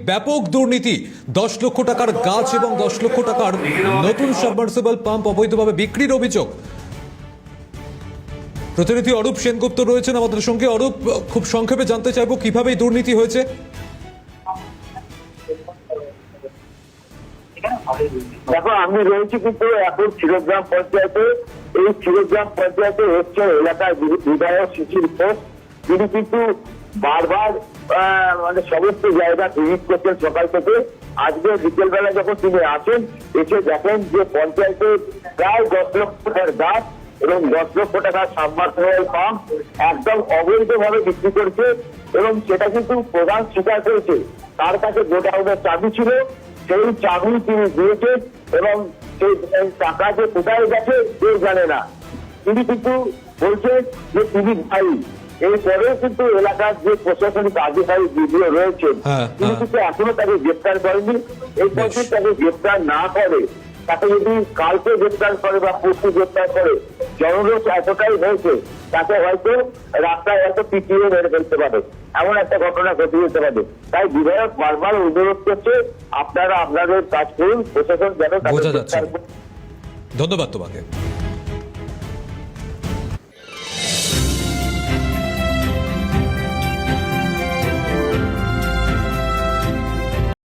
ব্যাপক দুর্নীতি, 10 লক্ষ টাকার গাছ এবং 10 লক্ষ টাকার নতুন সাবমার্সিবল পাম্প অবৈধভাবে বিক্রির অভিযোগ। প্রতিনিধি অরূপ সেনগুপ্ত রয়েছেন আমাদের সঙ্গে। অরূপ, খুব সংক্ষেপে জানতে চাইবো কিভাবে এই দুর্নীতি হয়েছে। দেখো, আমি রয়েছি কিন্তু এখন ক্ষীরগ্রাম পঞ্চায়েতে। এই ক্ষীরগ্রাম পঞ্চায়েতে হচ্ছে এলাকার বিধায়ক শিশির ঘোষ, তিনি কিন্তু বারবার মানে সমস্ত জায়গা ভিজিট করছেন সকাল থেকে। আজকে বিকেলবেলা যখন তিনি আসেন, এসে দেখেন যে পঞ্চায়েতে প্রায় 10 লক্ষ টাকার গাছ এবং 10 লক্ষ টাকার সাবমার্সিবল পাম্প একদম অবৈধভাবে বিক্রি করছে এবং সেটা কিন্তু প্রধান স্বীকার করেছে। তার কাছে গোডাউনের চাবি ছিল, সেই চাবি তিনি দিয়েছেন এবং সেই টাকা যে কোথায় গেছে কেউ জানে না। তিনি কিন্তু বলছেন যে তিনি ভাই। এরপরেও কিন্তু এলাকার যে প্রশাসনিক আধিকারিক বিডিও রয়েছেন, তিনি কিন্তু এখনো তাকে গ্রেপ্তার করেনি। এই পর্যন্ত তাকে গ্রেপ্তার না করে, তাকে যদি কালকে গ্রেপ্তার করে বা পরশু গ্রেপ্তার করে, জনরোষ এতটাই হয়েছে তাকে হয়তো রাস্তায় হয়তো পিটিয়ে মেরে ফেলতে পারে, এমন একটা ঘটনা ঘটে যেতে পারে। তাই বিধায়ক বারবার অনুরোধ করছে, আপনারা আপনাদের কাজ করুন, প্রশাসন যেন। বোঝা যাচ্ছে। ধন্যবাদ তোমাকে।